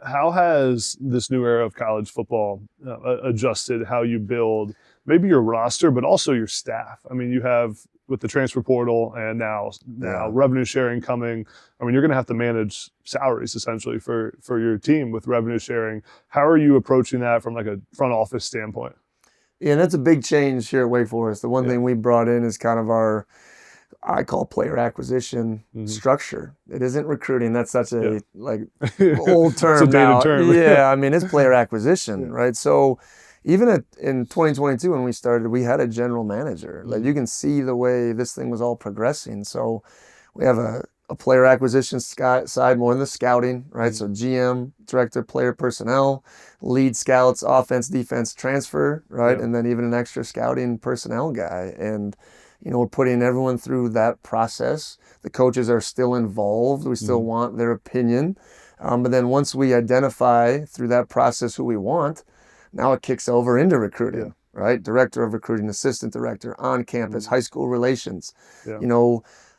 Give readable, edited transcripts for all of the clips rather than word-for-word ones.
How has this new era of college football adjusted how you build maybe your roster, but also your staff? I mean, you have with the transfer portal and now revenue sharing coming. I mean, you're going to have to manage salaries essentially for your team with revenue sharing. How are you approaching that from like a front office standpoint? Yeah, and that's a big change here at Wake Forest. The one thing we brought in is kind of our, I call player acquisition structure. It isn't recruiting. That's such a like old term it's a now. dated term. Yeah, I mean, it's player acquisition, right? So even in 2022 when we started, we had a general manager. Like you can see the way this thing was all progressing. So we have a player acquisition side, more in the scouting, right? So GM, director, player personnel, lead scouts, offense, defense, transfer, right? And then even an extra scouting personnel guy. And we're putting everyone through that process. The coaches are still involved. We still want their opinion. But then once we identify through that process who we want, now it kicks over into recruiting, right? Director of recruiting, assistant director, on campus, high school relations,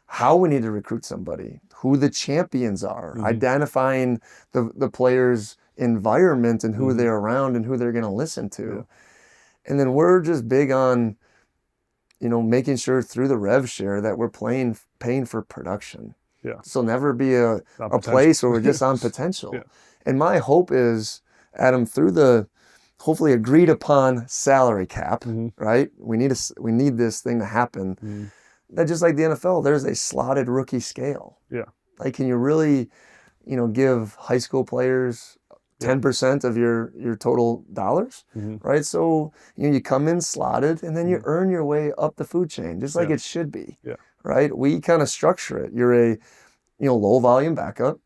how we need to recruit somebody, who the champions are, identifying the players' environment and who they're around and who they're going to listen to. And then we're just big on, making sure through the rev share that we're paying for production. Yeah. So never be a place where we're just on potential. And my hope is, Adam, through the hopefully agreed upon salary cap, right? We need this thing to happen. That just like the NFL, there's a slotted rookie scale. Yeah. Like, can you really, give high school players 10% of your total dollars, right? So, you come in slotted and then you earn your way up the food chain, just like it should be, right? We kind of structure it. You're a, low volume backup,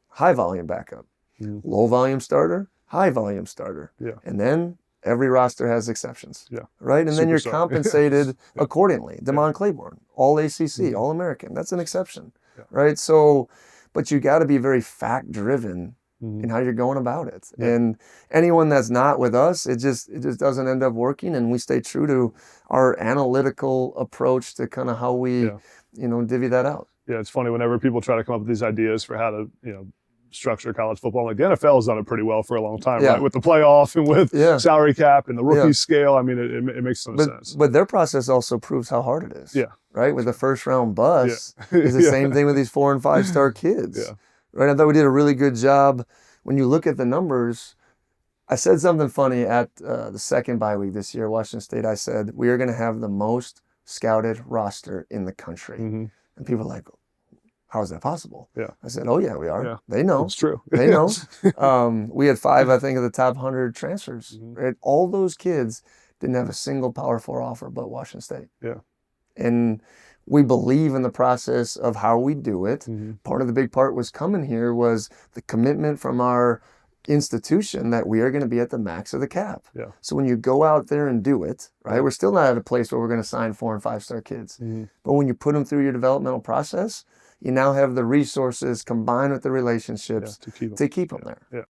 high volume backup, low volume starter, high volume starter. And then every roster has exceptions, right? And then you're compensated accordingly. Damon Claiborne, all ACC, all American. That's an exception, right? So, but you got to be very fact driven in how you're going about it. And anyone that's not with us, it just doesn't end up working. And we stay true to our analytical approach to kind of how we, divvy that out. Yeah, it's funny whenever people try to come up with these ideas for how to, structure college football. Like the NFL has done it pretty well for a long time, right? With the playoff and with salary cap and the rookie scale. I mean, it makes some sense. But their process also proves how hard it is. Right? With the first round bus, it's the same thing with these 4- and 5-star kids. Right? I thought we did a really good job. When you look at the numbers, I said something funny at the second bye week this year, Washington State. I said, we are going to have the most scouted roster in the country. And people are like, how is that possible? I said, oh, yeah, we are. They know. It's true. They know. We had 5, I think, of the top 100 transfers. Right? All those kids didn't have a single Power 4 offer but Washington State. And we believe in the process of how we do it. Part of the big part was coming here was the commitment from our institution that we are going to be at the max of the cap. So when you go out there and do it, right, we're still not at a place where we're going to sign 4- and 5-star kids. But when you put them through your developmental process, you now have the resources combined with the relationships to keep them there.